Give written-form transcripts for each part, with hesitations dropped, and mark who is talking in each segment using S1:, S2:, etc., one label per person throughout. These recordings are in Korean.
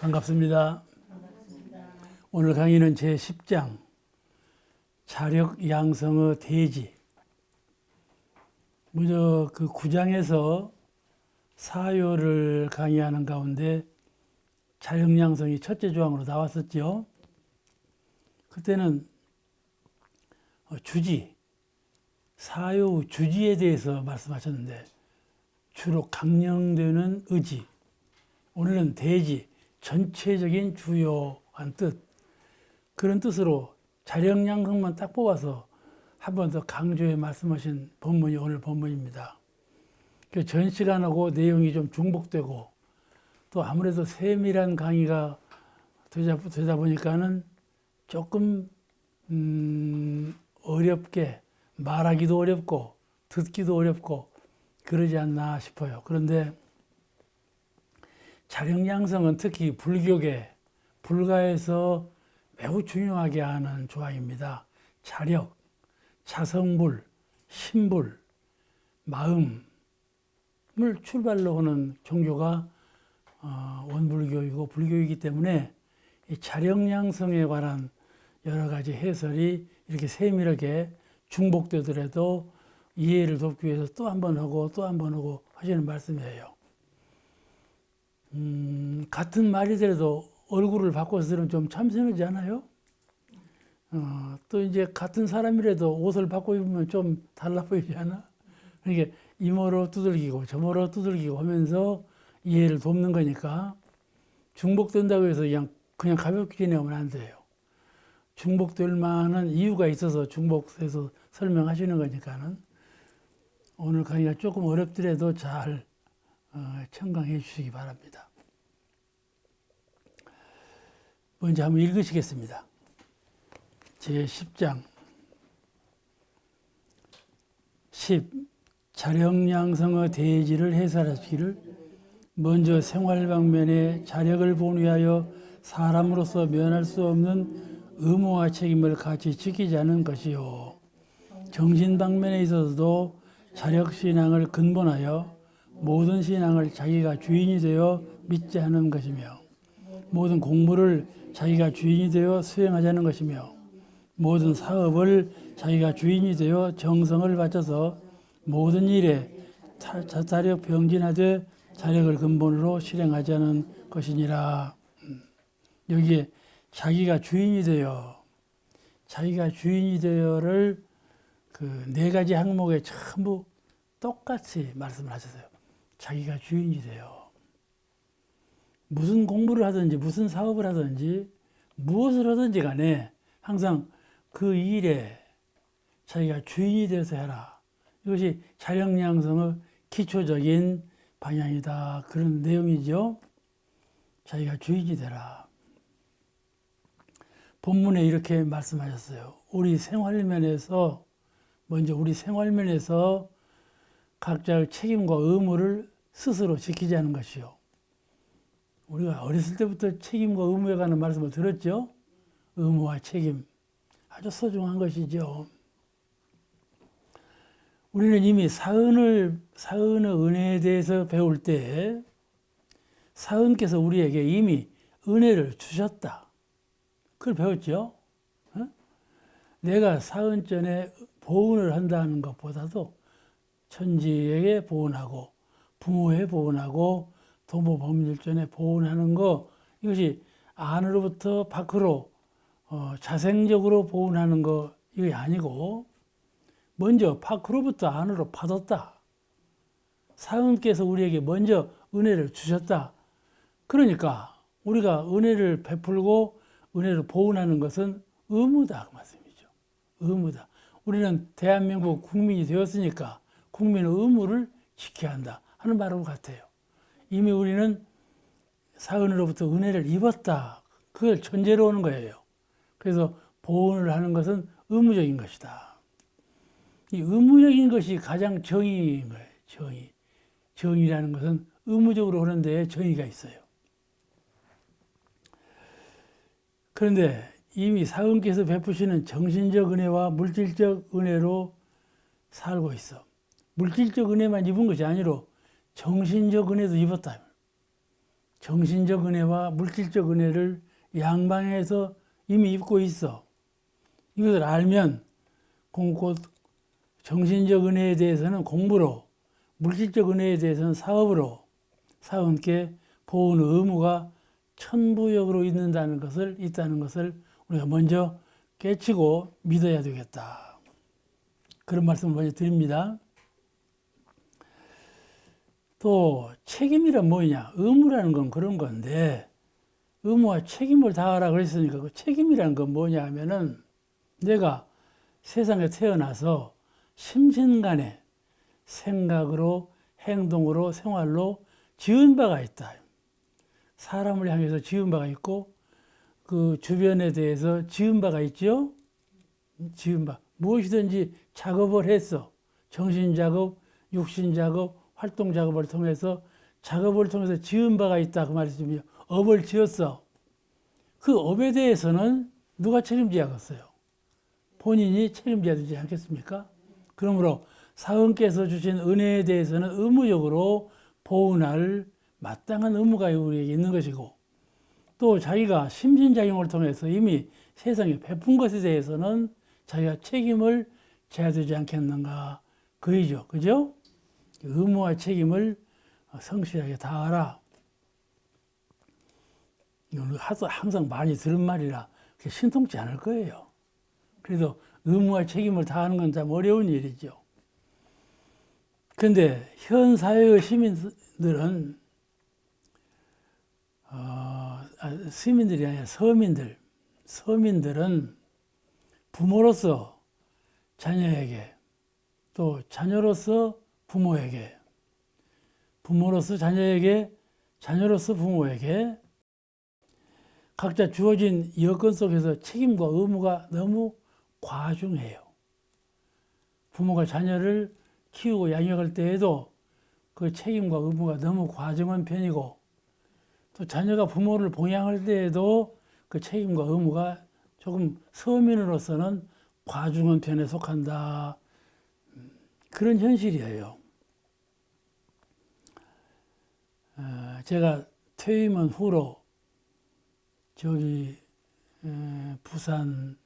S1: 반갑습니다. 오늘 강의는 제10장 자력 양성의 대지. 먼저 그 9장에서 사요를 강의하는 가운데 자력 양성이 첫째 조항으로 나왔었죠. 그때는 주지, 사요 주지에 대해서 말씀하셨는데 주로 강령되는 의지. 오늘은 대지, 전체적인 주요한 뜻. 그런 뜻으로 자력 양성만 딱 뽑아서 한 번 더 강조해 말씀하신 본문이 오늘 본문입니다. 전 시간하고 내용이 좀 중복되고 또 아무래도 세밀한 강의가 되다 보니까는 조금 어렵게 말하기도 어렵고 듣기도 어렵고 그러지 않나 싶어요. 그런데 자력 양성은 특히 불교계, 불가에서 매우 중요하게 하는 조항입니다. 자력, 자성불, 신불, 마음을 출발로 하는 종교가 원불교이고 불교이기 때문에 이 자력 양성에 관한 여러 가지 해설이 이렇게 세밀하게 중복되더라도 이해를 돕기 위해서 또 한 번 하고 또 한 번 하고 하시는 말씀이에요. 같은 말이더라도 얼굴을 바꿔서 들으면 좀 참신하지 않아요? 또 이제 같은 사람이라도 옷을 바꿔 입으면 좀 달라 보이지 않아? 그러니까 이모로 두들기고 저모로 두들기고 하면서 이해를 돕는 거니까 중복된다고 해서 그냥 가볍게 지내면 안 돼요. 중복될 만한 이유가 있어서 중복해서 설명하시는 거니까는 오늘 강의가 조금 어렵더라도 잘 청강해 주시기 바랍니다. 먼저 한번 읽으시겠습니다. 제10장 10. 자력 양성의 대지를 해설하시기를 먼저 생활 방면에 자력을 본위하여 사람으로서 면할 수 없는 의무와 책임을 같이 지키자는 것이요. 정신 방면에 있어서도 자력 신앙을 근본하여 모든 신앙을 자기가 주인이 되어 믿지 않은 것이며 모든 공부를 자기가 주인이 되어 수행하자는 것이며 모든 사업을 자기가 주인이 되어 정성을 바쳐서 모든 일에 자력 병진하되 자력을 근본으로 실행하자는 것이니라. 여기에 자기가 주인이 되어를 그 네 가지 항목에 전부 똑같이 말씀을 하셨어요. 자기가 주인이 되어. 무슨 공부를 하든지 무슨 사업을 하든지 무엇을 하든지 간에 항상 그 일에 자기가 주인이 되어서 해라. 이것이 자력 양성의 기초적인 방향이다. 그런 내용이죠. 자기가 주인이 되라. 본문에 이렇게 말씀하셨어요. 먼저 우리 생활면에서 각자의 책임과 의무를 스스로 지키자는 것이요. 우리가 어렸을 때부터 책임과 의무에 관한 말씀을 들었죠. 의무와 책임 아주 소중한 것이죠. 우리는 이미 사은의 은혜에 대해서 배울 때 사은께서 우리에게 이미 은혜를 주셨다. 그걸 배웠죠. 내가 사은전에 보은을 한다는 것보다도 천지에게 보은하고 부모에 보은하고 도모범일전에 보은하는 거, 이것이 안으로부터 밖으로 자생적으로 보은하는 거 이게 아니고 먼저 밖으로부터 안으로 받았다. 사은께서 우리에게 먼저 은혜를 주셨다. 그러니까 우리가 은혜를 베풀고 은혜를 보은하는 것은 의무다 그 말씀이죠. 의무다. 우리는 대한민국 국민이 되었으니까 국민의 의무를 지켜야 한다 하는 말하고 같아요. 이미 우리는 사은으로부터 은혜를 입었다. 그걸 전제로 오는 거예요. 그래서 보은을 하는 것은 의무적인 것이다. 이 의무적인 것이 가장 정의인 거예요. 정의라는 것은 의무적으로 하는 데에 정의가 있어요. 그런데 이미 사은께서 베푸시는 정신적 은혜와 물질적 은혜로 살고 있어. 물질적 은혜만 입은 것이 아니라 정신적 은혜도 입었다. 정신적 은혜와 물질적 은혜를 양방에서 이미 입고 있어. 이것을 알면 곧 정신적 은혜에 대해서는 공부로, 물질적 은혜에 대해서는 사업으로 사원께 보호는 의무가 천부역으로 있다는 것을 우리가 먼저 깨치고 믿어야 되겠다. 그런 말씀을 먼저 드립니다. 또 책임이란 뭐냐? 의무라는 건 그런 건데 의무와 책임을 다하라 그랬으니까 그 책임이라는 건 뭐냐 하면은 내가 세상에 태어나서 심신간에 생각으로 행동으로 생활로 지은 바가 있다. 사람을 향해서 지은 바가 있고 그 주변에 대해서 지은 바가 있죠. 지은 바. 무엇이든지 작업을 했어. 정신 작업, 육신 작업, 활동 작업을 통해서 지은 바가 있다. 그 말씀이요. 업을 지었어. 그 업에 대해서는 누가 책임져야겠어요? 본인이 책임져야 되지 않겠습니까? 그러므로 사원께서 주신 은혜에 대해서는 의무적으로 보훈할 마땅한 의무가 우리에게 있는 것이고 또 자기가 심신작용을 통해서 이미 세상에 베푼 것에 대해서는 자기가 책임을 져야 되지 않겠는가 그이죠. 그죠? 의무와 책임을 성실하게 다하라. 이건 항상 많이 들은 말이라 신통치 않을 거예요. 그래서 의무와 책임을 다하는 건 참 어려운 일이죠. 그런데 현 사회의 시민들은 시민들이 아니라 서민들은 부모로서 자녀에게 또 자녀로서 부모에게 부모로서 자녀에게 자녀로서 부모에게 각자 주어진 여건 속에서 책임과 의무가 너무 과중해요. 부모가 자녀를 키우고 양육할 때에도 그 책임과 의무가 너무 과중한 편이고 또 자녀가 부모를 봉양할 때에도 그 책임과 의무가 조금 서민으로서는 과중한 편에 속한다. 그런 현실이에요. 제가 퇴임한 후로 저기 부산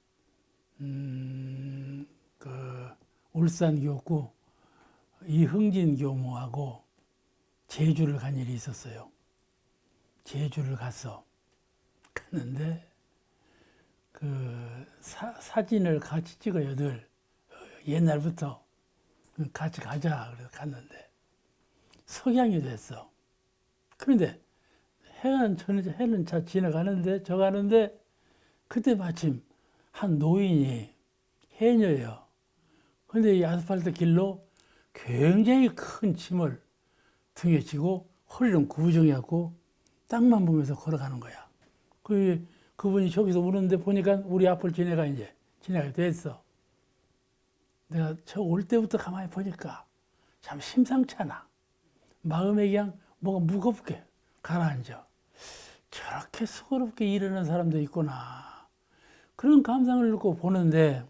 S1: 그 울산 교구 이흥진 교무하고 제주를 간 일이 있었어요. 제주를 갔는데 그 사진을 같이 찍어요. 늘 옛날부터 같이 가자 그래서 갔는데 석양이 됐어. 그런데 해는 차 지나가는데 저 가는데 그때 마침 한 노인이 해녀예요. 그런데 이 아스팔트 길로 굉장히 큰 짐을 등에 지고 허리는 구부정해갖고 땅만 보면서 걸어가는 거야. 그분이 저기서 오는데 보니까 우리 앞을 지나가게 됐어. 내가 저 올 때부터 가만히 보니까 참 심상찮아. 마음에 그냥 뭐가 무겁게 가라앉아. 저렇게 수고롭게 일하는 사람도 있구나. 그런 감상을 갖고 보는데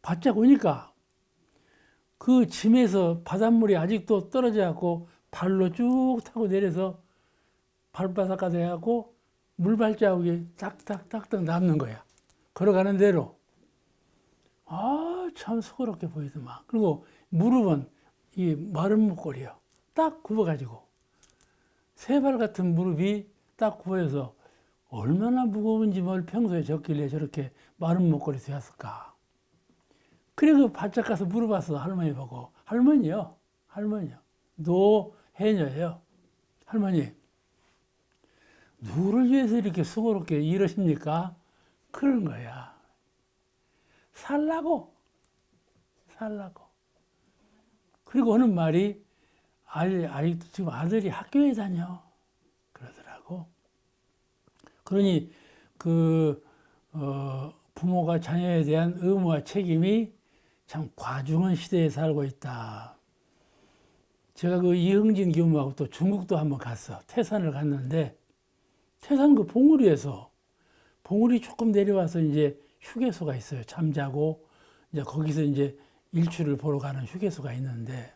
S1: 바짝 오니까 그 짐에서 바닷물이 아직도 떨어져 갖고 발로 쭉 타고 내려서 발바닥까지 해갖고 물발자국이 딱딱딱딱 남는 거야. 걸어가는 대로. 참 수고롭게 보이더만. 그리고 무릎은 이 마른 목걸이요. 딱 굽어가지고 새발 같은 무릎이 딱 굽어서 얼마나 무거운지 뭘 평소에 졌길래 저렇게 마른 목걸이 되었을까. 그래 그 바짝 가서 물어봤어. 할머니 보고. 할머니요. 노해녀예요. 할머니 누구를 위해서 이렇게 수고롭게 일하십니까? 그런 거야. 살라고. 그리고 하는 말이 아직도 지금 아들이 학교에 다녀. 그러더라고. 그러니 부모가 자녀에 대한 의무와 책임이 참 과중한 시대에 살고 있다. 제가 그 이흥진 교무하고 또 중국도 한번 갔어. 태산을 갔는데 태산 그 봉우리 조금 내려와서 이제 휴게소가 있어요. 잠자고 이제 거기서 이제 일출을 보러 가는 휴게소가 있는데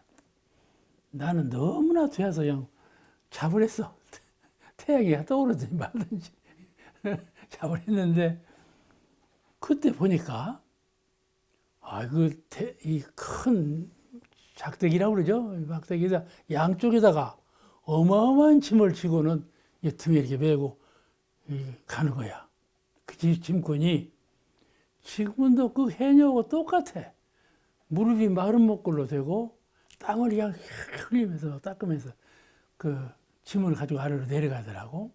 S1: 나는 너무나 뒤에서 그냥 자버렸어. 태양이 떠오르든지 말든지 작업을 했는데 그때 보니까 이 큰 작대기라고 그러죠. 작대기에다 양쪽에다가 어마어마한 짐을 지고는 이 등에 이렇게 메고 가는 거야. 그 짐꾼이 지금도 그 해녀하고 똑같아. 무릎이 마른 목골로 되고 땀을 그냥 흘리면서 닦으면서 그 짐을 가지고 아래로 내려가더라고.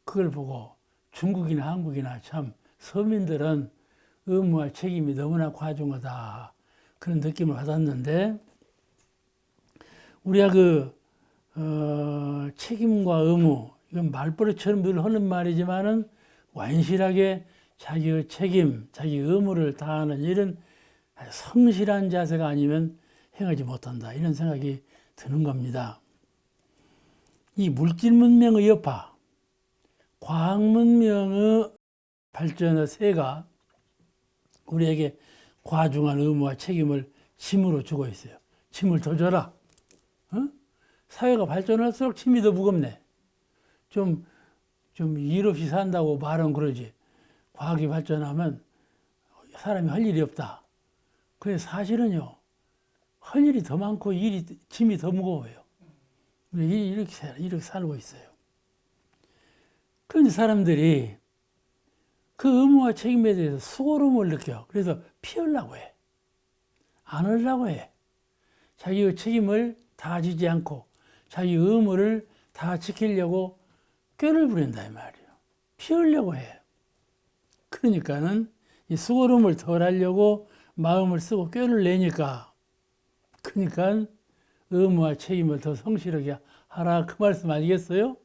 S1: 그걸 보고 중국이나 한국이나 참 서민들은 의무와 책임이 너무나 과중하다. 그런 느낌을 받았는데, 우리가 책임과 의무, 이건 말버릇처럼 늘 하는 말이지만은 완실하게 자기의 책임, 자기 의무를 다하는 이런 성실한 자세가 아니면 행하지 못한다. 이런 생각이 드는 겁니다. 이 물질 문명의 여파, 과학 문명의 발전의 세가 우리에게 과중한 의무와 책임을 짐으로 주고 있어요. 짐을 더 져라. 사회가 발전할수록 짐이 더 무겁네. 좀 일 없이 산다고 말은 그러지. 과학이 발전하면 사람이 할 일이 없다. 그래 사실은요. 할 일이 더 많고 짐이 더 무거워요. 이렇게 살고 있어요. 그런데 사람들이 그 의무와 책임에 대해서 수고로움을 느껴. 그래서 피하려고 해. 안 하려고 해. 자기의 책임을 다 지지 않고 자기 의무를 다 지키려고 꾀를 부린다 이 말이에요. 피하려고 해. 그러니까는 이 수고로움을 덜 하려고 마음을 쓰고 꾀를 내니까 그러니까 의무와 책임을 더 성실하게 하라 그 말씀 아니겠어요?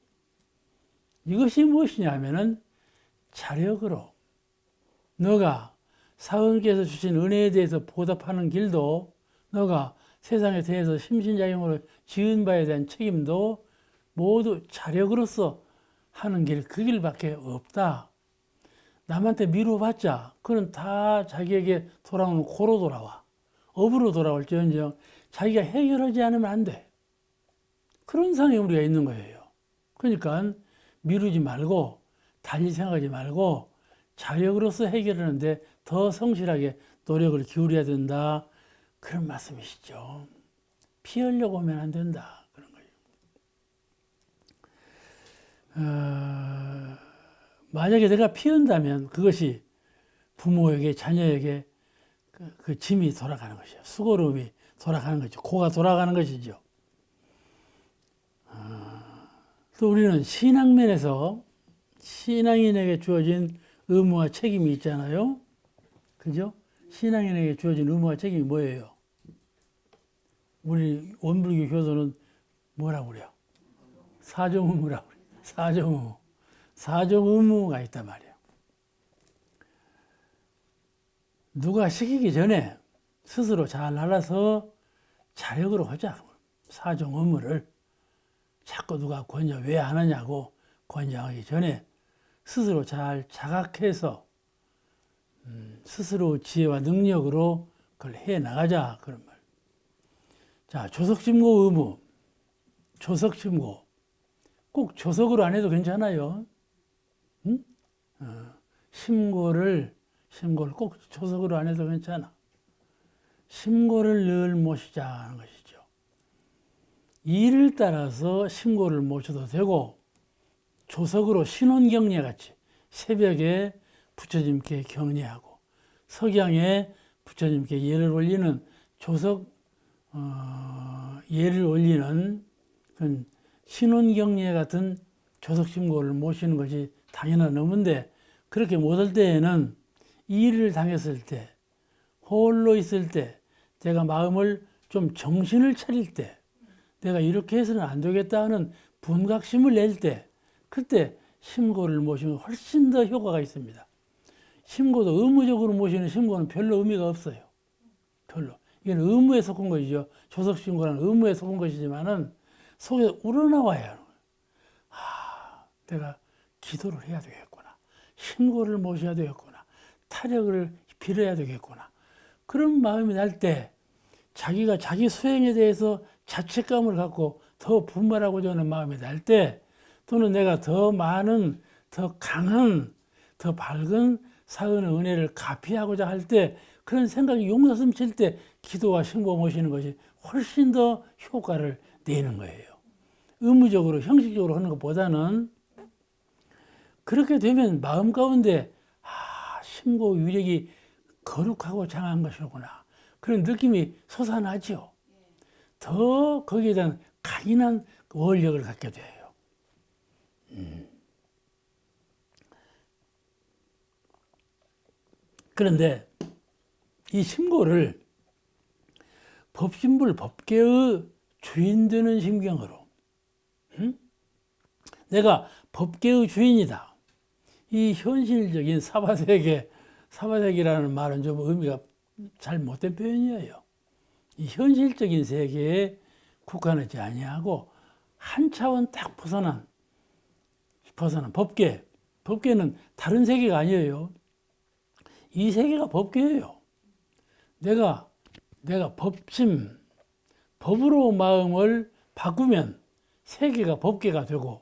S1: 이것이 무엇이냐 하면은 자력으로 너가 사원께서 주신 은혜에 대해서 보답하는 길도 너가 세상에 대해서 심신자용으로 지은 바에 대한 책임도 모두 자력으로서 하는 길, 그 길밖에 없다. 남한테 미뤄봤자 그건 다 자기에게 돌아오는 고로 돌아와. 업으로 돌아올지언정 자기가 해결하지 않으면 안 돼. 그런 상황에 우리가 있는 거예요. 그러니까 미루지 말고 달리 생각하지 말고 자력으로서 해결하는데 더 성실하게 노력을 기울여야 된다. 그런 말씀이시죠. 피하려고 하면 안 된다. 그런 거예요. 만약에 내가 피한다면 그것이 부모에게 자녀에게 그 짐이 돌아가는 것이죠. 수고로움이 돌아가는 거죠. 고가 돌아가는 것이죠. 또 우리는 신앙면에서 신앙인에게 주어진 의무와 책임이 있잖아요. 그죠? 신앙인에게 주어진 의무와 책임이 뭐예요? 우리 원불교 교도는 뭐라고 그래요? 사정의무라고 그래요. 사정의무. 사정의무가 있단 말이에요. 누가 시키기 전에 스스로 잘 알아서 자력으로 하자. 사정의무를. 자꾸 누가 권장 왜 안 하냐고 권장하기 전에 스스로 잘 자각해서 스스로 지혜와 능력으로 그걸 해나가자. 그런 말. 자, 조석신고 의무. 조석신고. 꼭 조석으로 안 해도 괜찮아요. 응? 신고를 꼭 조석으로 안 해도 괜찮아. 신고를 늘 모시자는 것이죠. 일을 따라서 신고를 모셔도 되고 조석으로 신혼경례 같이 새벽에 부처님께 경례하고 석양에 부처님께 예를 올리는 조석 예를 올리는 그런 신혼경례 같은 조석신고를 모시는 것이 당연한 의무인데 그렇게 못할 때에는 일을 당했을 때 홀로 있을 때 내가 마음을 좀 정신을 차릴 때 내가 이렇게 해서는 안 되겠다 하는 분각심을 낼 때 그때 신고를 모시면 훨씬 더 효과가 있습니다. 신고도 의무적으로 모시는 신고는 별로 의미가 없어요. 별로. 이건 의무에 속한 것이죠. 조석신고는 의무에 속한 것이지만은 속에서 우러나와야 하는 거예요. 내가 기도를 해야 되겠구나. 신고를 모셔야 되겠구나. 타력을 빌어야 되겠구나. 그런 마음이 날 때 자기가 자기 수행에 대해서 자책감을 갖고 더 분발하고자 하는 마음이 날 때 또는 내가 더 많은, 더 강한, 더 밝은 사은의 은혜를 갚이하고자 할 때 그런 생각이 용사슴 칠 때 기도와 신고 모시는 것이 훨씬 더 효과를 내는 거예요. 의무적으로 형식적으로 하는 것보다는 그렇게 되면 마음 가운데 신고 위력이 거룩하고 장한 것이구나 그런 느낌이 솟아나죠. 더 거기에 대한 강인한 원력을 갖게 돼요. 그런데 이 신고를 법신불 법계의 주인 되는 심경으로 내가 법계의 주인이다. 이 현실적인 사바세계라는 말은 좀 의미가 잘 못된 표현이에요. 이 현실적인 세계에 국한하지 아니하고 한 차원 딱 벗어난 법계. 법계는 다른 세계가 아니에요. 이 세계가 법계예요. 내가 법으로 마음을 바꾸면 세계가 법계가 되고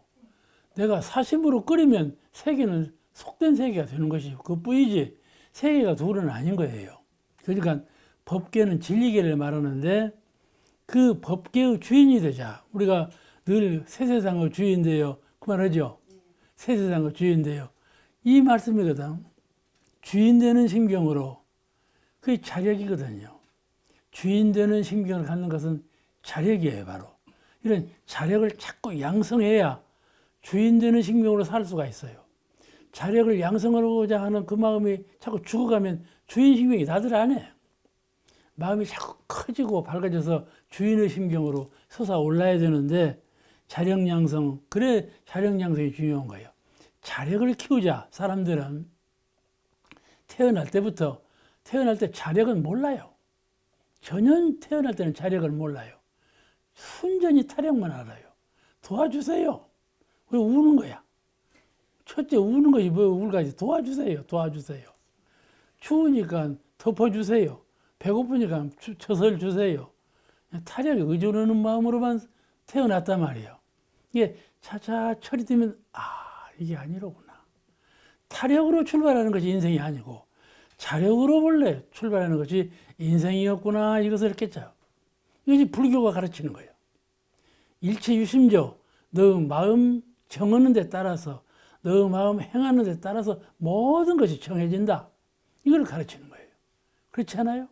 S1: 내가 사심으로 끓이면 세계는 속된 세계가 되는 것이 그뿐이지 세계가 둘은 아닌 거예요. 그러니까 법계는 진리계를 말하는데 그 법계의 주인이 되자. 우리가 늘 세세상의 주인되요. 그 말하죠. 세세상의 주인되요. 이 말씀이거든. 주인 되는 심경으로 그게 자력이거든요. 주인 되는 심경을 갖는 것은 자력이에요, 바로. 이런 자력을 자꾸 양성해야 주인 되는 심경으로 살 수가 있어요. 자력을 양성하고자 하는 그 마음이 자꾸 죽어가면 주인 심경이 나들 안 해. 마음이 자꾸 커지고 밝아져서 주인의 심경으로 솟아올라야 되는데 자력 양성, 그래 자력 양성이 중요한 거예요. 자력을 키우자. 사람들은 태어날 때 자력은 몰라요. 전혀 태어날 때는 자력을 몰라요. 순전히 타력만 알아요. 도와주세요. 왜 우는 거야? 첫째 우는 것이 뭐 울까지 도와주세요. 추우니까 덮어주세요. 배고프니까 젖을 주세요. 타력에 의존하는 마음으로만 태어났단 말이에요. 이게 차차 철이 들면 이게 아니로구나. 타력으로 출발하는 것이 인생이 아니고 자력으로 원래 출발하는 것이 인생이었구나 이것을 깼죠. 이것이 불교가 가르치는 거예요. 일체유심조, 너 마음 정하는 데 따라서 너 마음 행하는 데 따라서 모든 것이 정해진다. 이걸 가르치는 거예요. 그렇지 않아요?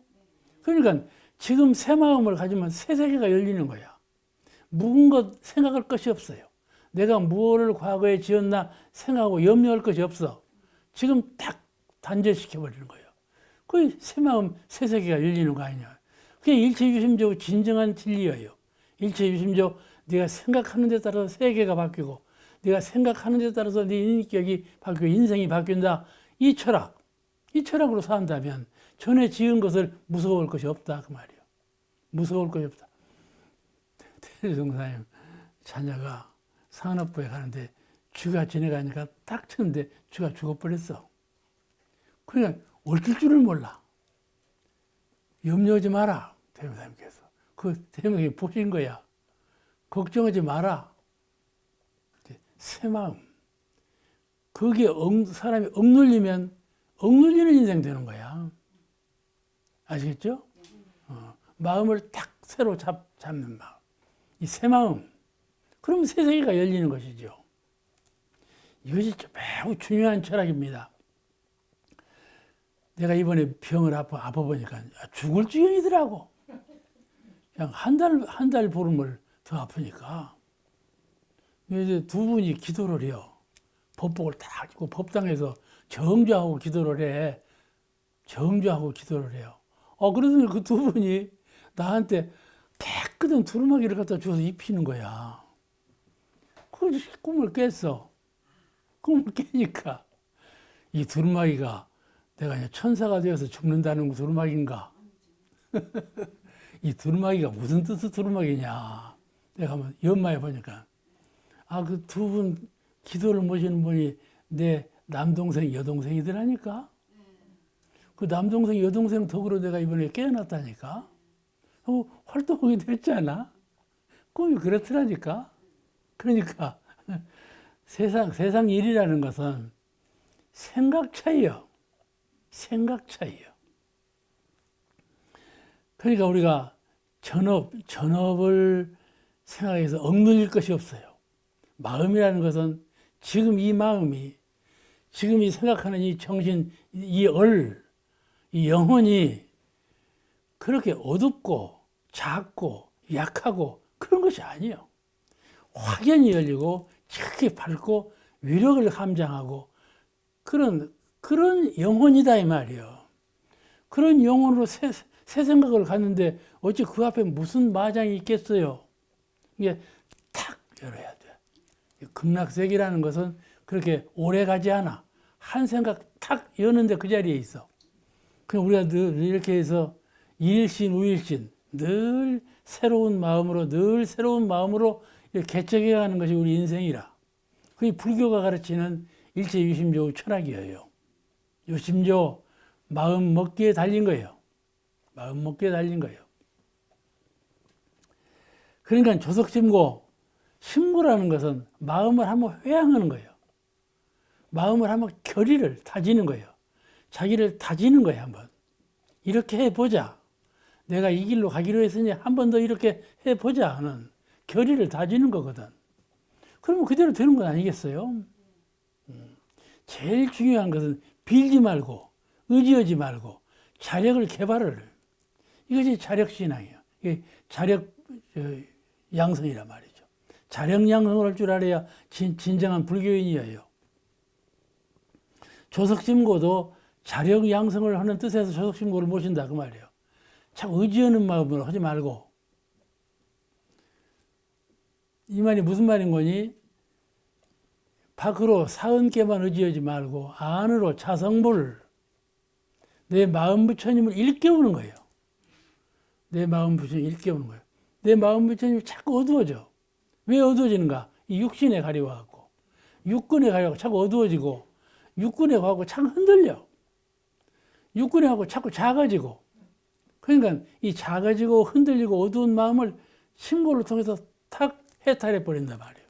S1: 그러니까 지금 새 마음을 가지면 새 세계가 열리는 거야. 묵은 것 생각할 것이 없어요. 내가 무엇을 과거에 지었나 생각하고 염려할 것이 없어. 지금 딱 단절시켜버리는 거예요. 그 새 마음, 새 세계가 열리는 거 아니냐. 그게 일체유심조 진정한 진리예요. 일체유심조 네가 생각하는 데 따라서 세계가 바뀌고 네가 생각하는 데 따라서 네 인격이 바뀌고 인생이 바뀐다. 이 철학으로 산다면 전에 지은 것을 무서워할 것이 없다 그 말이에요. 무서워할 것이 없다. 태종사님 자녀가 산업부에 가는데 쥐가 지나가니까 딱 쳤는데 쥐가 죽어버렸어. 그냥 얽힐 줄을 몰라. 염려하지 마라. 태종사님께서. 그 태종이 보신 거야. 걱정하지 마라. 새 마음. 거기에 사람이 억눌리면 억눌리는 인생 되는 거야. 아시겠죠? 마음을 딱 새로 잡는 마음. 이 새 마음. 그러면 새 세계가 열리는 것이죠. 이것이 매우 중요한 철학입니다. 내가 이번에 병을 아파보니까 죽을 지경이더라고. 그냥 한 달 보름을 더 아프니까. 이제 두 분이 기도를 해요. 법복을 딱 입고 법당에서 정주하고 기도를 해. 정주하고 기도를 해요. 그러더니 그 두 분이 나한테 깨끗한 두루마기를 갖다 줘서 입히는 거야. 그 꿈을 깼어. 꿈을 깨니까 이 두루마기가 내가 이제 천사가 되어서 죽는다는 두루마기인가? 이 두루마기가 무슨 뜻의 두루마기냐? 내가 한번 연마해 보니까 그 두 분 기도를 모시는 분이 내 남동생 여동생이더라니까. 그 남동생 여동생 덕으로 내가 이번에 깨어났다니까. 활동하게 됐잖아. 꿈이 그렇더라니까. 그러니까 세상 일이라는 것은 생각 차이요. 생각 차이요. 그러니까 우리가 전업을 생각해서 억눌릴 것이 없어요. 마음이라는 것은 지금 이 마음이, 지금 이 생각하는 이 정신, 이 영혼이 그렇게 어둡고 작고 약하고 그런 것이 아니에요. 확연히 열리고 크게 밝고 위력을 함장하고 그런 영혼이다 이 말이에요. 그런 영혼으로 새 생각을 갖는데 어찌 그 앞에 무슨 마장이 있겠어요? 이게 탁 열어야 돼. 극락세계라는 것은 그렇게 오래 가지 않아. 한 생각 탁 여는데 그 자리에 있어. 그럼 우리가 늘 이렇게 해서 일신, 우일신, 늘 새로운 마음으로 이렇게 개척해 가는 것이 우리 인생이라. 그게 불교가 가르치는 일체유심조 철학이에요. 유심조, 마음 먹기에 달린 거예요. 마음 먹기에 달린 거예요. 그러니까 조석심고, 심고라는 것은 마음을 한번 회항하는 거예요. 마음을 한번 결의를 다지는 거예요. 자기를 다지는 거예요, 한번. 이렇게 해보자. 내가 이 길로 가기로 했으니 한 번 더 이렇게 해보자 하는 결의를 다지는 거거든. 그러면 그대로 되는 건 아니겠어요? 제일 중요한 것은 빌지 말고, 의지하지 말고, 자력을 개발을. 이것이 자력신앙이에요. 이게 자력 양성이란 말이죠. 자력 양성을 할 줄 알아야 진정한 불교인이에요. 조석심고도 자력 양성을 하는 뜻에서 조석심고를 모신다 그 말이에요. 참 의지하는 마음으로 하지 말고. 이 말이 무슨 말인 거니? 밖으로 사은께만 의지하지 말고 안으로 자성불, 내 마음 부처님을 일깨우는 거예요. 내 마음 부처님을 일깨우는 거예요. 내 마음 부처님이 자꾸 어두워져. 왜 어두워지는가? 이 육신에 가려워갖고, 육근에 가려워 자꾸 어두워지고, 육근에 가고 자꾸 흔들려. 육근에 가고 자꾸 작아지고. 그러니까 이 작아지고 흔들리고 어두운 마음을 심고를 통해서 탁 해탈해 버린단 말이에요.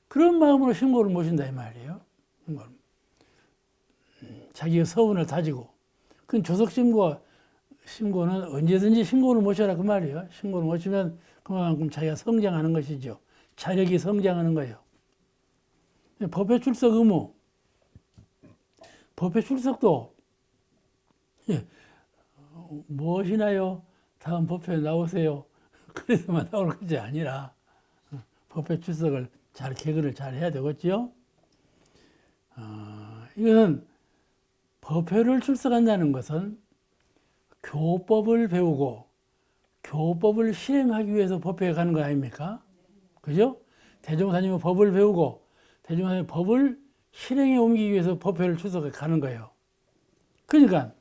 S1: 그런 마음으로 심고를 모신다 이 말이에요. 자기의 서운을 다지고. 그 조석심고는 언제든지 심고를 모셔라 그 말이에요. 심고를 모시면 그만큼 자기가 성장하는 것이죠. 자력이 성장하는 거예요. 법회 출석 의무. 법회 출석도 무엇이나요? 다음 법회에 나오세요. 그래서만 나올 것이 아니라 법회 출석을 개근을 잘 해야 되겠죠. 이것은 법회를 출석한다는 것은 교법을 배우고 교법을 실행하기 위해서 법회에 가는 거 아닙니까? 그죠? 대종사님은 법을 배우고 대종사님은 법을 실행에 옮기기 위해서 법회를 출석해 가는 거예요. 그러니까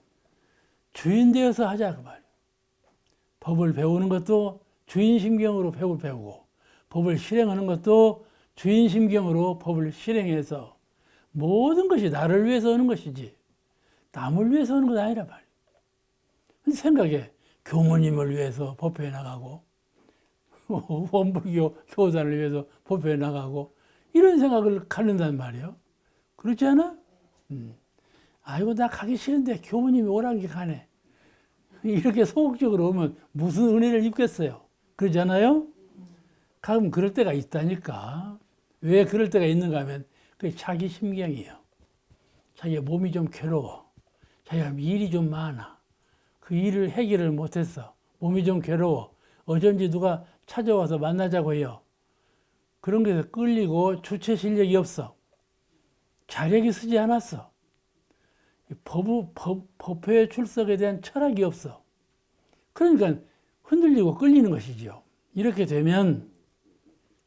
S1: 주인 되어서 하자 그 말이에요. 법을 배우는 것도 주인심경으로 법을 배우고 법을 실행하는 것도 주인심경으로 법을 실행해서 모든 것이 나를 위해서 하는 것이지 남을 위해서 하는 건 아니란 말이에요. 생각해. 교모님을 위해서 법회에 나가고 원불교 교단을 위해서 법회에 나가고 이런 생각을 갖는단 말이에요. 그렇지 않아? 아이고 나 가기 싫은데 교모님이 오라기 가네. 이렇게 소극적으로 오면 무슨 은혜를 입겠어요. 그러지 않아요? 가끔 그럴 때가 있다니까. 왜 그럴 때가 있는가 하면 그게 자기 심경이에요. 자기가 몸이 좀 괴로워. 자기가 일이 좀 많아. 그 일을 해결을 못했어. 몸이 좀 괴로워. 어쩐지 누가 찾아와서 만나자고 해요. 그런 게서 끌리고 주체 실력이 없어. 자력이 쓰지 않았어. 법회 출석에 대한 철학이 없어. 그러니까 흔들리고 끌리는 것이죠. 이렇게 되면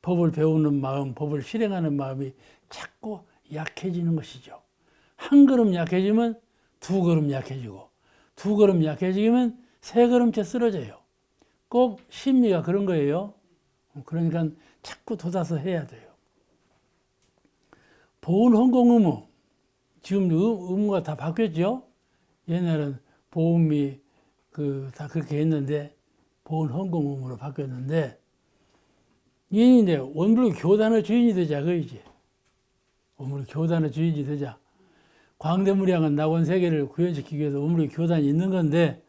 S1: 법을 배우는 마음, 법을 실행하는 마음이 자꾸 약해지는 것이죠. 한 걸음 약해지면 두 걸음 약해지고 두 걸음 약해지면 세 걸음째 쓰러져요. 꼭 심리가 그런 거예요. 그러니까 자꾸 돋아서 해야 돼요. 보훈 헌공 의무. 지금 의무가 다 바뀌었죠. 옛날은 보험이 다 그렇게 했는데 보훈 헌공 의무로 바뀌었는데 이제 원불교 교단의 주인이 되자 그이지. 우리 교단의 주인이 되자. 광대무량한 낙원 세계를 구현시키기 위해서 우리 교단이 있는 건데,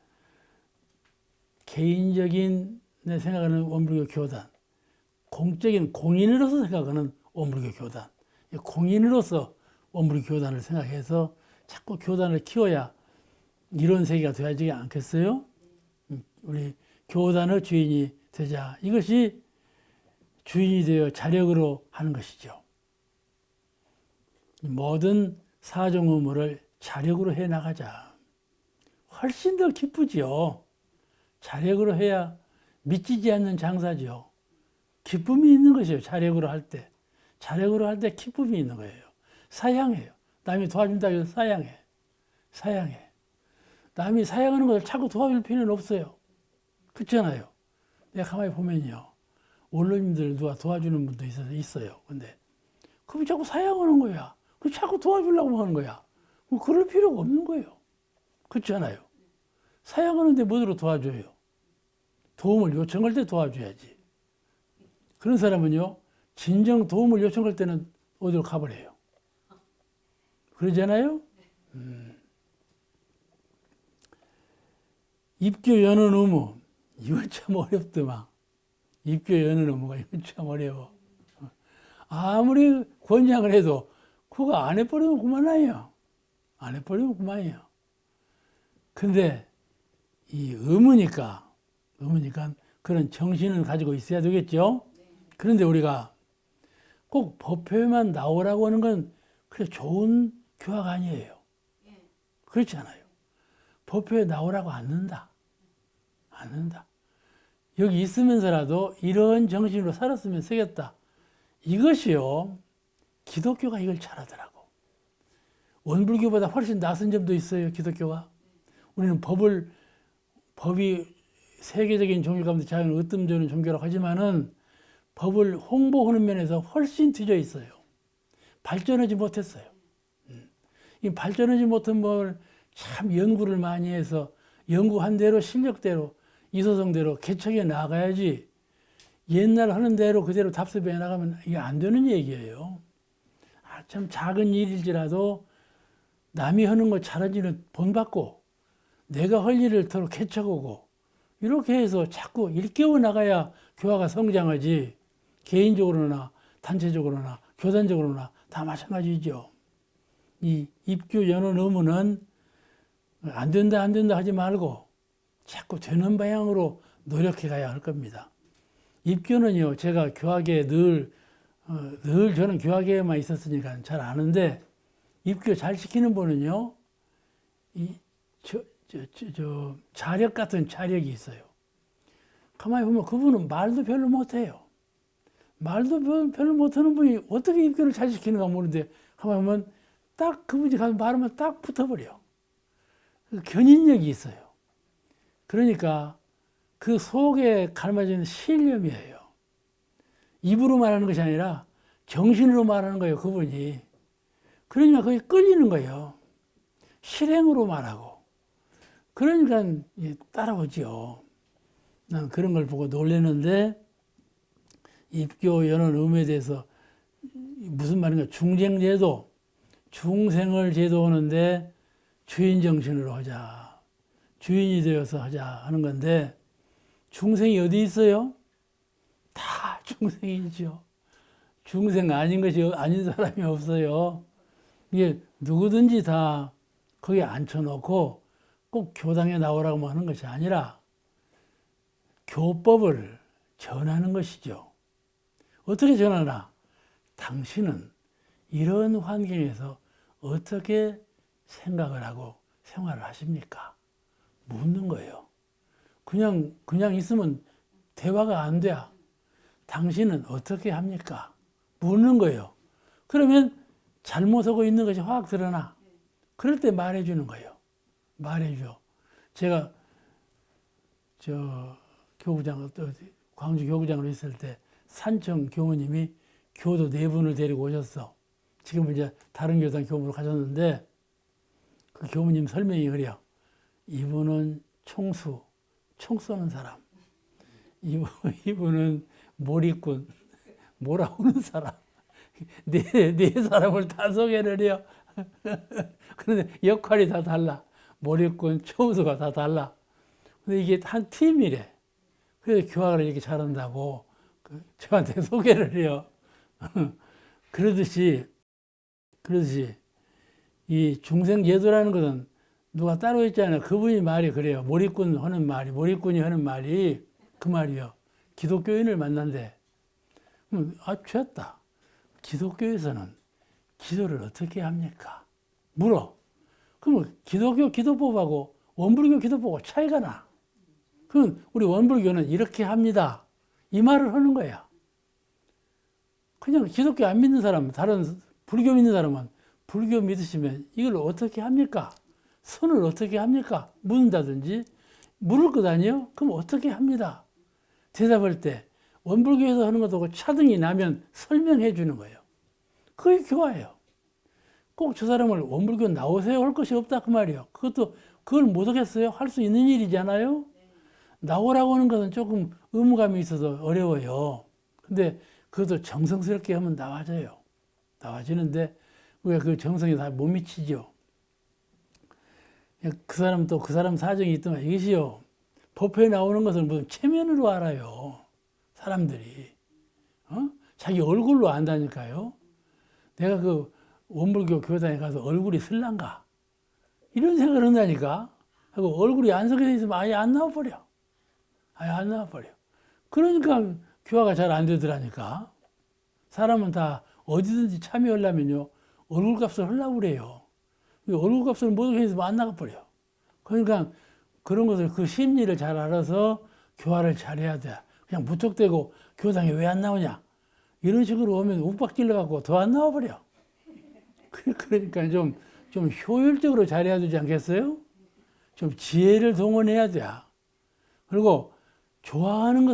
S1: 개인적인 내 생각하는 원불교 교단, 공적인 공인으로서 생각하는 원불교 교단, 공인으로서 원불교 교단을 생각해서 자꾸 교단을 키워야 이런 세계가 되어지지 않겠어요? 우리 교단의 주인이 되자. 이것이 주인이 되어 자력으로 하는 것이죠. 모든 사정 의무를 자력으로 해 나가자. 훨씬 더 기쁘지요. 자력으로 해야 미치지 않는 장사죠. 기쁨이 있는 것이에요. 자력으로 할 때. 자력으로 할 때 기쁨이 있는 거예요. 사양해요. 남이 도와준다고 해서 사양해. 사양해. 남이 사양하는 것을 자꾸 도와줄 필요는 없어요. 그렇잖아요. 내가 가만히 보면요. 원로님들 누가 도와주는 분도 있어요. 근데 그럼 자꾸 사양하는 거야. 그 자꾸 도와주려고 하는 거야. 뭐 그럴 필요가 없는 거예요. 그렇잖아요. 사양하는데 뭐로 도와줘요? 도움을 요청할 때 도와줘야지. 그런 사람은요, 진정 도움을 요청할 때는 어디로 가버려요. 그러잖아요? 입교 여는 의무. 이건 참 어렵더만. 입교 여는 의무가 이건 참 어려워. 아무리 권장을 해도 그거 안 해버리면 그만이에요. 안 해버리면 그만이에요. 근데 이 의무니까 그런 정신을 가지고 있어야 되겠죠. 그런데 우리가 꼭 법회만 나오라고 하는 건 그래 좋은 교화가 아니에요. 그렇지 않아요. 법회에 나오라고 않는다. 여기 있으면서라도 이런 정신으로 살았으면 쓰겠다. 이것이요. 기독교가 이걸 잘하더라고. 원불교보다 훨씬 낫은 점도 있어요. 기독교가. 우리는 법이 세계적인 종교 가운데 자연 으뜸되는 종교라고 하지만은 법을 홍보하는 면에서 훨씬 뒤져 있어요. 발전하지 못했어요. 이 발전하지 못한 법을 참 연구를 많이 해서 연구한 대로 실력대로 이소성대로 개척해 나가야지 옛날 하는 대로 그대로 답습해 나가면 이게 안 되는 얘기예요. 참 작은 일일지라도 남이 하는 거 잘하지는 본받고 내가 할 일을 더 개척하고 이렇게 해서 자꾸 일깨워 나가야 교화가 성장하지 개인적으로나 단체적으로나 교단적으로나 다 마찬가지죠. 이 입교 연원 의무는 안 된다 하지 말고 자꾸 되는 방향으로 노력해 가야 할 겁니다. 입교는요, 제가 교화계에 늘 저는 교화계에만 있었으니까 잘 아는데, 입교 잘 시키는 분은요, 자력 같은 자력이 있어요. 가만히 보면 그분은 말도 별로 못해요. 말도 별로 못하는 분이 어떻게 입교를 잘 시키는가 모르는데, 가만히 보면 딱 그분이 가서 말하면 딱 붙어버려. 견인력이 있어요. 그러니까 그 속에 갈라지는 신념이에요. 입으로 말하는 것이 아니라 정신으로 말하는 거예요, 그분이. 그러니까 거기 끌리는 거예요. 실행으로 말하고. 그러니까 따라오죠. 난 그런 걸 보고 놀라는데, 입교 연원 의무에 대해서 무슨 말인가, 중생제도, 중생을 제도하는데 주인 정신으로 하자. 주인이 되어서 하자 하는 건데, 중생이 어디 있어요? 다 중생이죠. 중생 아닌 것이 아닌 사람이 없어요. 이게 누구든지 다 거기에 앉혀놓고 꼭 교당에 나오라고 하는 것이 아니라 교법을 전하는 것이죠. 어떻게 전하나? 당신은 이런 환경에서 어떻게 생각을 하고 생활을 하십니까? 묻는 거예요. 그냥 있으면 대화가 안 돼. 당신은 어떻게 합니까? 묻는 거예요. 그러면 잘못하고 있는 것이 확 드러나. 그럴 때 말해주는 거예요. 말해줘. 제가 광주 교구장으로 있을 때 산청 교무님이 교도 4분을 데리고 오셨어. 지금은 이제 다른 교단 교무로 가셨는데 그 교무님 설명이 그래요. 이분은 총 쏘는 사람. 이분은 몰입꾼, 몰아오는 사람. 네 사람을 다 소개를 해요. 그런데 역할이 다 달라. 몰입꾼, 초우수가 다 달라. 근데 이게 한 팀이래. 그래서 교학을 이렇게 잘한다고 저한테 소개를 해요. 그러듯이 이 중생제도라는 것은 누가 따로 있잖아요. 그분이 말이 그래요. 몰입꾼이 하는 말이 그 말이요. 기독교인을 만난대. 좋았다. 기독교에서는 기도를 어떻게 합니까? 물어. 그러면 기독교 기도법하고 원불교 기도법하고 차이가 나. 그럼 우리 원불교는 이렇게 합니다. 이 말을 하는 거야. 그냥 기독교 안 믿는 사람, 다른 불교 믿는 사람은 불교 믿으시면 이걸 어떻게 합니까? 선을 어떻게 합니까? 묻는다든지 물을 것 아니에요? 그럼 어떻게 합니다? 대답할 때 원불교에서 하는 것하고 차등이 나면 설명해 주는 거예요. 그게 교화예요. 꼭 저 사람을 원불교 나오세요 할 것이 없다 그 말이에요. 그걸 못 하겠어요? 할 수 있는 일이잖아요. 나오라고 하는 것은 조금 의무감이 있어서 어려워요. 근데 그것도 정성스럽게 하면 나와져요. 나와지는데 우리가 그 정성이 다 못 미치죠. 그 사람 또 그 사람 사정이 있더만 이것이요. 법회에 나오는 것은 무슨 체면으로 알아요. 사람들이. 자기 얼굴로 안다니까요. 내가 그 원불교 교단에 가서 얼굴이 슬란가? 이런 생각을 한다니까. 하고 얼굴이 안 섞여 있으면 아예 안 나와버려. 아예 안 나와버려. 그러니까 교화가 잘 안 되더라니까. 사람은 다 어디든지 참여하려면요. 얼굴값을 하려고 그래요. 얼굴값을 못하게 해서 안 나가버려. 그러니까 그런 것을 그 심리를 잘 알아서 교화를 잘해야 돼. 그냥 무턱대고 교당에 왜 안 나오냐. 이런 식으로 오면 욱박질러갖고 더 안 나와버려. 그러니까 좀 효율적으로 잘해야 되지 않겠어요? 좀 지혜를 동원해야 돼. 그리고 좋아하는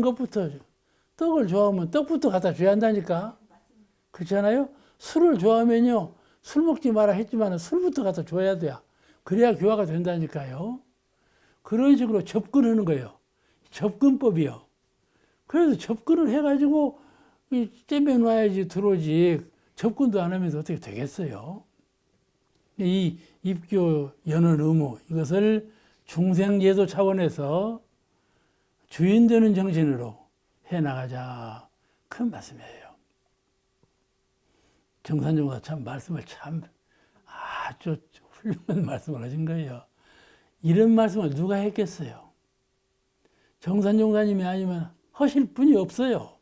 S1: 것부터, 떡을 좋아하면 떡부터 갖다 줘야 한다니까. 그렇잖아요? 술을 좋아하면요. 술 먹지 마라 했지만 술부터 갖다 줘야 돼. 그래야 교화가 된다니까요. 그런 식으로 접근하는 거예요. 접근법이요. 그래서 접근을 해가지고 잼에 놔야지 들어오지. 접근도 안 하면서 어떻게 되겠어요? 이 입교 연원 의무 이것을 중생제도 차원에서 주인 되는 정신으로 해나가자. 그런 말씀이에요. 정산종사 참 말씀을 참 아주 훌륭한 말씀을 하신 거예요. 이런 말씀을 누가 했겠어요? 정산종사님이 아니면 하실 분이 없어요.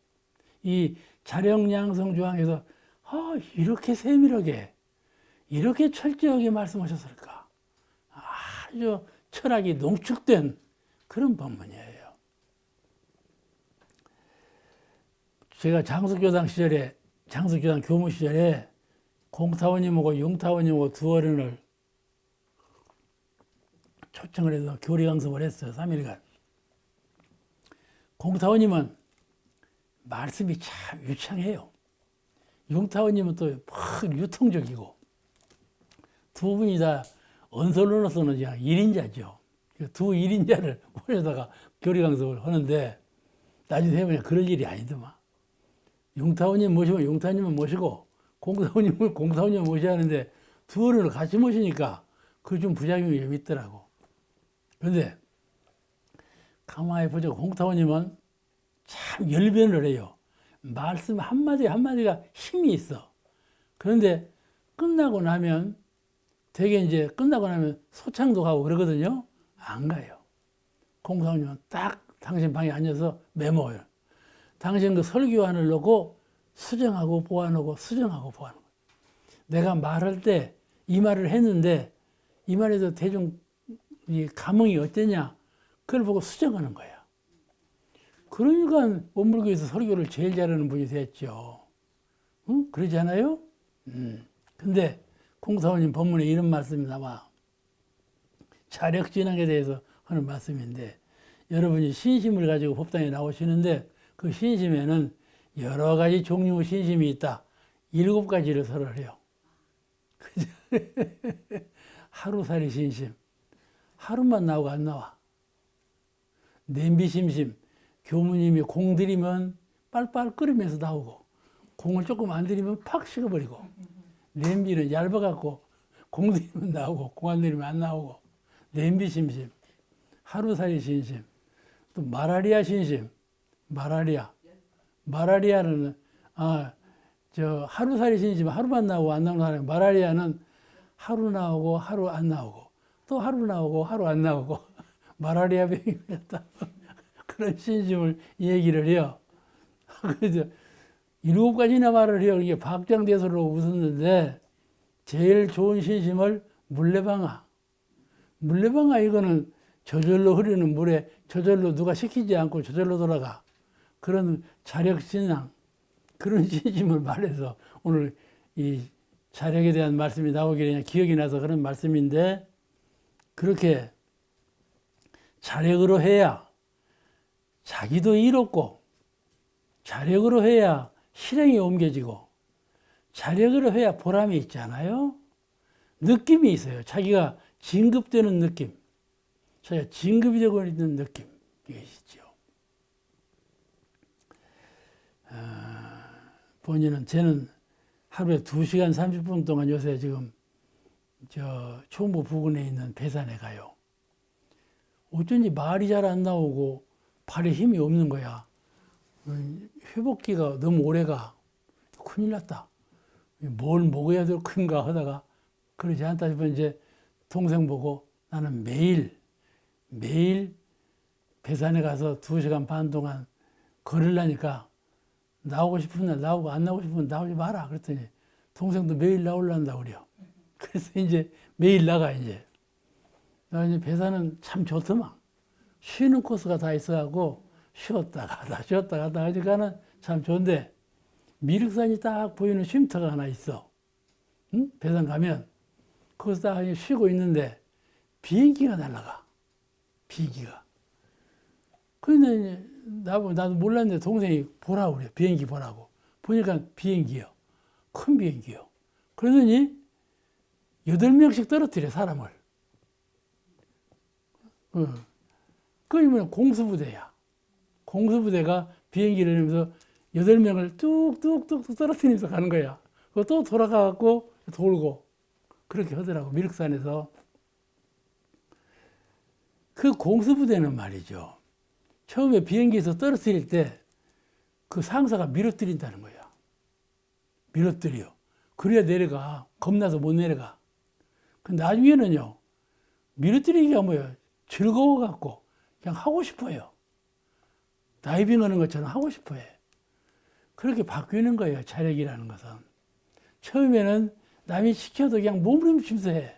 S1: 이 자령양성조항에서 이렇게 세밀하게 이렇게 철저하게 말씀하셨을까? 아주 철학이 농축된 그런 법문이에요. 제가 장수교당 교무 시절에 공타원님하고 용타원님하고 두 어른을 초청을 해서 교리 강습을 했어요. 3일간. 공타원님은 말씀이 참 유창해요. 용타원님은 또 막 유통적이고 두 분이 다 언설로서는 그냥 1인자죠. 두 1인자를 모셔다가 교리 강습을 하는데 나중에 해보면 그럴 일이 아니더만. 용타원님 모시면 용타원님을 모시고 공타원님을 모셔야 하는데 두 어른을 같이 모시니까 그 좀 부작용이 좀 있더라고. 그런데 가만히 보자 공타원님은 참 열변을 해요. 말씀 한마디 한마디가 힘이 있어. 그런데 끝나고 나면 소창도 가고 그러거든요. 안 가요. 공사원님은 딱 당신 방에 앉아서 메모해요. 당신 그 설교안을 놓고 수정하고 보완하고 수정하고 보완하고. 내가 말할 때 이 말을 했는데 이 말에서 대중 이 감흥이 어땠냐? 그걸 보고 수정하는 거야. 그러니까 원불교에서 설교를 제일 잘하는 분이 됐죠. 응? 그러지 않아요? 근데 공사원님 법문에 이런 말씀이 나와. 자력진학에 대해서 하는 말씀인데 여러분이 신심을 가지고 법당에 나오시는데 그 신심에는 여러 가지 종류의 신심이 있다. 7가지를 설을 해요. 하루살이 신심. 하루만 나오고 안 나와. 냄비심심. 교무님이 공들이면 빨빨 끓으면서 나오고 공을 조금 안 들이면 팍 식어버리고, 냄비는 얇아갖고 공 들이면 나오고 공 안 들이면 안 나오고, 냄비 심심, 하루살이 심심, 또 마라리아 심심. 마라리아는 하루살이 심심, 하루만 나오고 안 나오는 사람이, 마라리아는 하루 나오고 하루 안 나오고 또 하루 나오고 하루 안 나오고 마라리아 병이 걸렸다. 그런 심심을 얘기를 해요. 그래서 7가지나 말을 해요. 이게 박장대소로 웃었는데, 제일 좋은 심심을 물레방아 이거는 저절로 흐르는 물에 저절로 누가 시키지 않고 저절로 돌아가. 그런 자력신앙, 그런 심심을 말해서 오늘 이 자력에 대한 말씀이 나오기를 그냥 기억이 나서 그런 말씀인데, 그렇게 자력으로 해야 자기도 이롭고, 자력으로 해야 실행이 옮겨지고, 자력으로 해야 보람이 있잖아요. 느낌이 있어요. 자기가 진급되는 느낌, 자기가 진급이 되고 있는 느낌, 이게 있죠. 저는 하루에 2시간 30분 동안 요새 지금 초무 부근에 있는 배산에 가요. 어쩐지 말이 잘 안 나오고 발에 힘이 없는 거야. 회복기가 너무 오래가. 큰일 났다. 뭘 먹어야 될 건가 하다가, 그러지 않다 싶으면 이제 동생 보고, 나는 매일 배산에 가서 2시간 반 동안 걸으려니까 나오고 싶은 날 나오고 안 나오고 싶으면 나오지 마라. 그랬더니 동생도 매일 나오려한다고 그래요. 그래서 이제 매일 나가 이제. 배산은 참 좋더만. 쉬는 코스가 다 있어가고 쉬었다 가다 하니까는 참 좋은데, 미륵산이 딱 보이는 쉼터가 하나 있어. 응? 배산 가면 거기서 딱 쉬고 있는데 비행기가 날아가. 비행기가. 근데 나도 몰랐는데 동생이 보라고 그래. 비행기 보라고. 보니까 비행기요. 큰 비행기요. 그러더니 8명씩 떨어뜨려, 사람을. 그러면 공수부대야. 공수부대가 비행기를 내면서 8명을 뚝뚝뚝 떨어뜨리면서 가는 거야. 그거 또 돌아가갖고 돌고. 그렇게 하더라고, 미륵산에서. 그 공수부대는 말이죠. 처음에 비행기에서 떨어뜨릴 때 그 상사가 밀어뜨린다는 거야. 밀어뜨려. 그래야 내려가. 겁나서 못 내려가. 그 나중에는요, 밀어뜨리기가 뭐예요? 즐거워갖고 그냥 하고 싶어요. 다이빙 하는 것처럼 하고 싶어 해. 그렇게 바뀌는 거예요, 자력이라는 것은. 처음에는 남이 시켜도 그냥 몸부림치면서 해.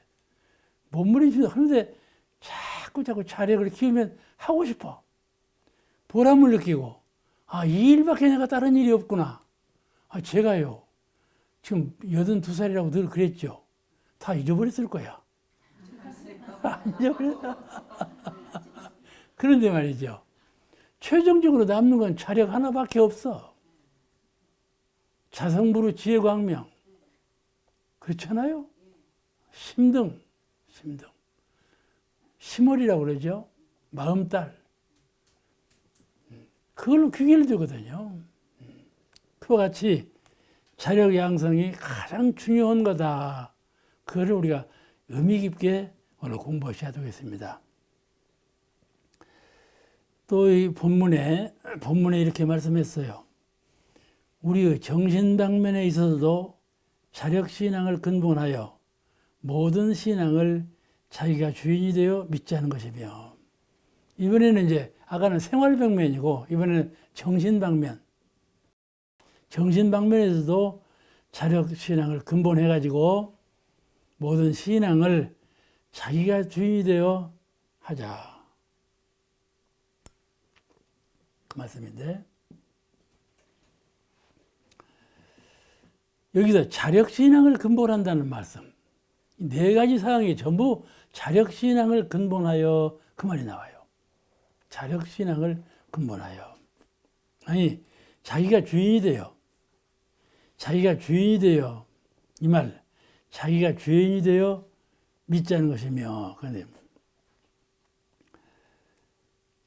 S1: 몸부림치면서 하는데 자꾸 자력을 키우면 하고 싶어. 보람을 느끼고, 이 일밖에 내가 다른 일이 없구나. 제가요, 지금 82살이라고 늘 그랬죠. 다 잊어버렸을 거야. 잊어버렸어. 그런데 말이죠. 최종적으로 남는 건 자력 하나밖에 없어. 자성부르 지혜광명. 그렇잖아요? 심등. 심월이라고 그러죠. 마음딸. 그걸로 귀결되거든요. 그와 같이 자력 양성이 가장 중요한 거다. 그거를 우리가 의미 깊게 오늘 공부하셔야 되겠습니다. 또 이 본문에 이렇게 말씀했어요. 우리의 정신방면에 있어서도 자력신앙을 근본하여 모든 신앙을 자기가 주인이 되어 믿지 않은 것이며, 이번에는 이제 아까는 생활방면이고 이번에는 정신방면. 정신방면에서도 자력신앙을 근본해가지고 모든 신앙을 자기가 주인이 되어 하자. 그 말씀인데, 여기서 자력신앙을 근본한다는 말씀, 4가지 사항이 전부 자력신앙을 근본하여, 그 말이 나와요. 자력신앙을 근본하여. 아니, 자기가 주인이 되어, 이 말, 자기가 주인이 되어 믿자는 것이며. 그런데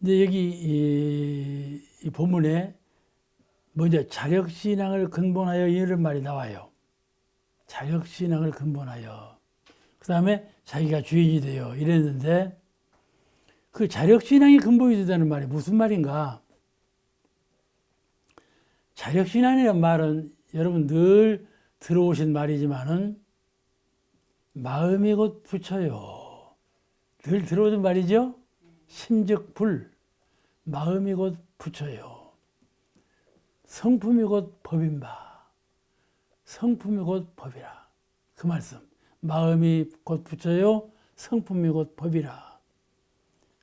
S1: 여기 이 본문에 먼저 자력신앙을 근본하여 이런 말이 나와요. 자력신앙을 근본하여. 그 다음에 자기가 주인이 돼요. 이랬는데 그 자력신앙이 근본이 되다는 말이 무슨 말인가? 자력신앙이라는 말은 여러분 늘 들어오신 말이지만은 마음이 곧 부처요. 늘 들어오던 말이죠? 심즉불. 마음이 곧 부처요. 성품이 곧 법인바. 성품이 곧 법이라. 그 말씀. 마음이 곧 부처요. 성품이 곧 법이라.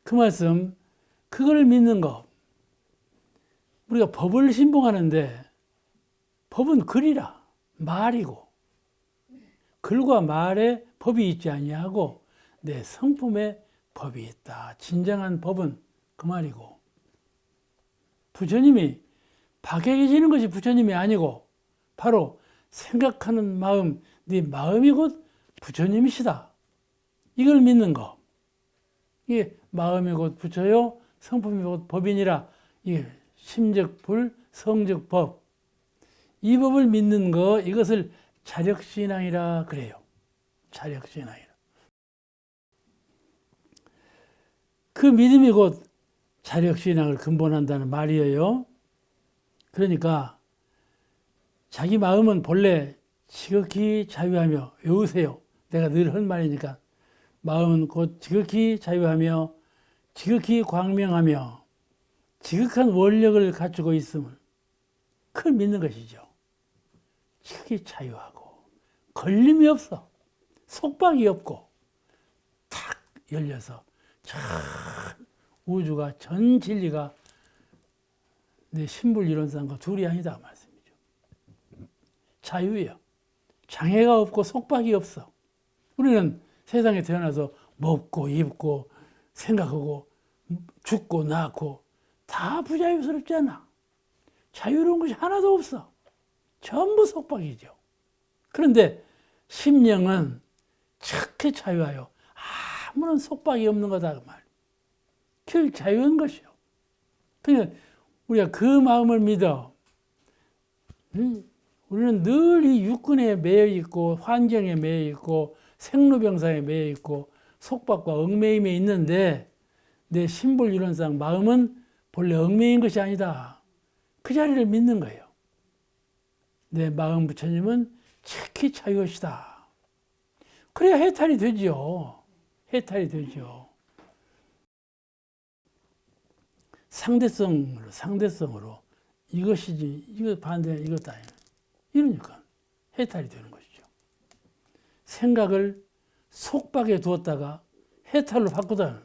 S1: 그 말씀. 그걸 믿는 것. 우리가 법을 신봉하는데 법은 글이라. 말이고. 글과 말에 법이 있지 아니하고 내 성품에 법이 있다. 진정한 법은 그 말이고. 부처님이 밖에 계시는 것이 부처님이 아니고 바로 생각하는 마음, 네 마음이 곧 부처님이시다. 이걸 믿는 거. 이게 마음이 곧 부처요, 성품이 곧 법이니라. 이게 심즉불, 성즉법. 이 법을 믿는 거, 이것을 자력신앙이라 그래요. 자력신앙이라. 그 믿음이 곧 자력신앙을 근본한다는 말이에요. 그러니까 자기 마음은 본래 지극히 자유하며, 외우세요. 내가 늘 할 말이니까. 마음은 곧 지극히 자유하며 지극히 광명하며 지극한 원력을 갖추고 있음을 그걸 믿는 것이죠. 지극히 자유하고 걸림이 없어. 속박이 없고 탁 열려서 전 우주가 전 진리가 내 신불이론상과 둘이 아니다 말씀이죠. 자유예요. 장애가 없고 속박이 없어. 우리는 세상에 태어나서 먹고 입고 생각하고 죽고 낳고 다 부자유스럽지 않아. 자유로운 것이 하나도 없어. 전부 속박이죠. 그런데 심령은 착히 자유하여 아무런 속박이 없는 거다 그 말. 그 자유한 것이요. 그러니까 우리가 그 마음을 믿어. 우리는 늘 이 육근에 매여 있고 환경에 매여 있고 생로병사에 매여 있고 속박과 얽매임에 있는데 내 신불이론상 마음은 본래 얽매인 것이 아니다. 그 자리를 믿는 거예요. 내 마음 부처님은 특히 자유하시다. 그래야 해탈이 되죠. 해탈이 되죠. 상대성으로 이것이지 이거 반대 이것도 아니야. 이러니까 해탈이 되는 것이죠. 생각을 속박에 두었다가 해탈로 바꾸다.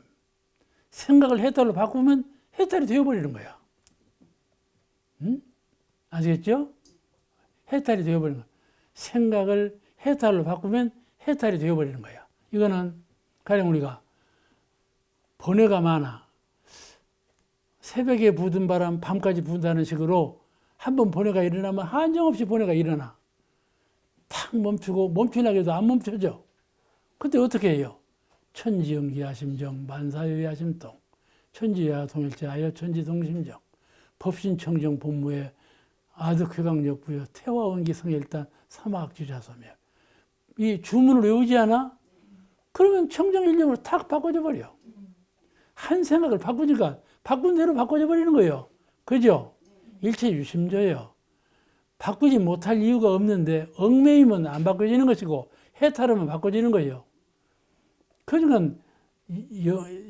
S1: 생각을 해탈로 바꾸면 해탈이 되어버리는 거야. 응? 아시겠죠? 해탈이 되어버리는 거야. 생각을 해탈로 바꾸면 해탈이 되어버리는 거야. 이거는 가령 우리가 번뇌가 많아. 새벽에 부는 바람 밤까지 분다는 식으로 한번 번뇌가 일어나면 한정없이 번뇌가 일어나. 탁 멈추고 멈추려고 해도 안 멈춰져. 그때 어떻게 해요? 천지연기하심정 만사유의하심동 천지야 동일체하여 천지동심정 법신청정 본무에 아득회강역부여 태화원기 성일단 사마악주자소며 이 주문을 외우지 않아? 그러면 청정일념으로 탁 바꿔져 버려. 한 생각을 바꾸니까 바꾼 대로 바꿔져 버리는 거예요. 그죠? 일체유심조예요. 바꾸지 못할 이유가 없는데 얽매이면 안 바꿔지는 것이고 해탈하면 바꿔지는 거예요. 그러니까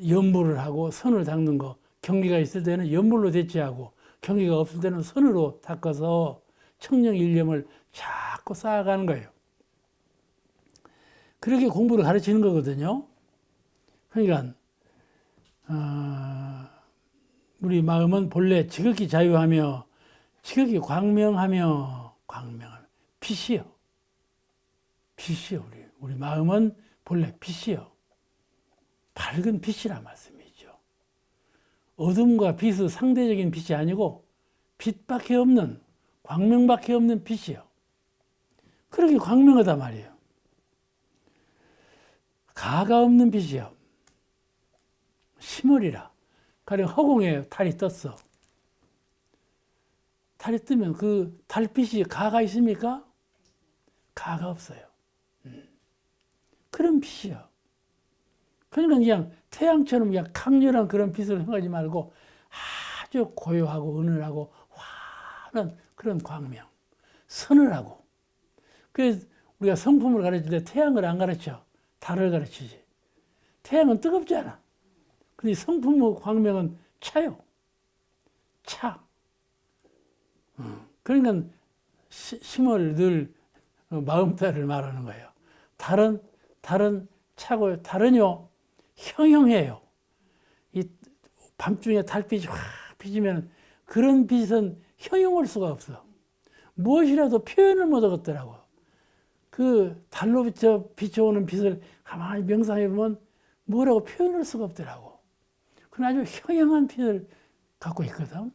S1: 연불을 하고 선을 닦는 거, 경기가 있을 때는 연불로 대체하고 경기가 없을 때는 선으로 닦아서 청정일념을 자꾸 쌓아가는 거예요. 그렇게 공부를 가르치는 거거든요. 그러니까 우리 마음은 본래 지극히 자유하며 지극히 광명하며 빛이요. 빛이요. 우리 마음은 본래 빛이요. 밝은 빛이란 말씀이죠. 어둠과 빛의 상대적인 빛이 아니고 빛밖에 없는 광명밖에 없는 빛이요. 그렇게 광명하단 말이에요. 가가 없는 빛이요. 심으리라. 가령 허공에 달이 떴어. 달이 뜨면 그 달빛이 가가 있습니까? 가가 없어요. 그런 빛이요. 그러니까 그냥 태양처럼 그냥 강렬한 그런 빛을 생각하지 말고 아주 고요하고 은은하고 환한 그런 광명, 서늘하고. 그래서 우리가 성품을 가르칠 때 태양을 안 가르쳐. 달을 가르치지. 태양은 뜨겁지 않아. 근데 성품의 광명은 차요. 차. 그러니까 심을 늘 마음달을 말하는 거예요. 달은 차고, 달은요, 형형해요. 이 밤중에 달빛이 확 비치면 그런 빛은 형용할 수가 없어. 무엇이라도 표현을 못 하겠더라고. 그 달로 비춰오는 빛을 가만히 명상해 보면 뭐라고 표현할 수가 없더라고. 그건 아주 형형한 빛을 갖고 있거든.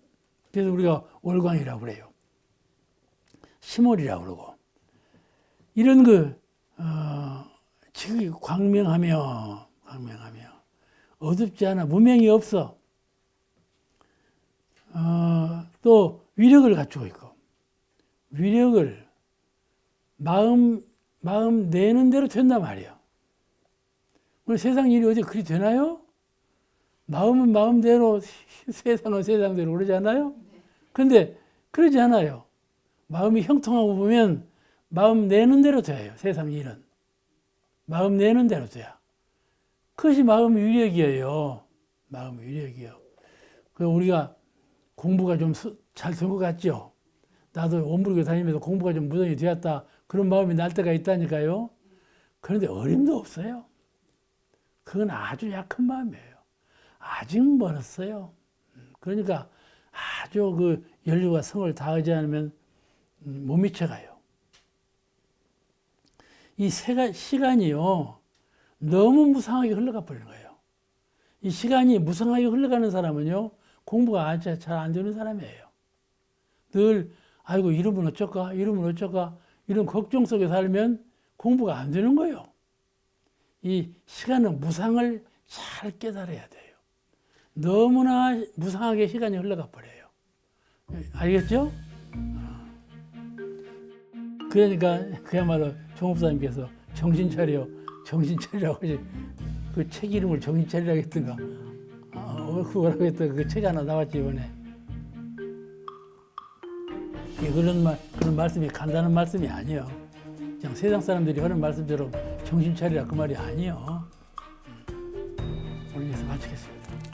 S1: 그래서 우리가 월광이라고 그래요. 심월이라고 그러고. 이런 지극히 광명하며 어둡지 않아. 무명이 없어. 또 위력을 갖추고 있고. 위력을 마음 내는 대로 된단 말이에요. 오늘 세상 일이 어디 그리 되나요? 마음은 마음대로, 세상은 세상대로 그러잖아요? 근데 그러지 않아요. 마음이 형통하고 보면 마음 내는 대로 돼요. 세상 일은. 마음 내는 대로 돼요. 그것이 마음의 위력이에요. 마음의 위력이요. 우리가 공부가 좀 잘 된 것 같죠? 나도 원불교 다니면서 공부가 좀 무던히 되었다. 그런 마음이 날 때가 있다니까요. 그런데 어림도 없어요. 그건 아주 약한 마음이에요. 아직 멀었어요. 그러니까 아주 그 연륜과 성을 다하지 않으면 못 미쳐가요. 이 시간이요, 너무 무상하게 흘러가 버리는 거예요. 이 시간이 무상하게 흘러가는 사람은요, 공부가 아주 잘 안 되는 사람이에요. 늘, 아이고, 이러면 어쩔까? 이러면 어쩔까? 이런 걱정 속에 살면 공부가 안 되는 거예요. 이 시간은 무상을 잘 깨달아야 돼요. 너무나 무상하게 시간이 흘러가 버려요. 알겠죠? 그러니까 그야말로 종업사님께서 정신 차리라고 하지. 그 책 이름을 정신 차리라고 했던가. 뭐라고 했던 그 책 하나 나왔지 이번에. 그런 말씀이 간단한 말씀이 아니에요. 그냥 세상 사람들이 하는 말씀대로 정신 차리라 그 말이 아니에요. 오늘 여기서 마치겠습니다.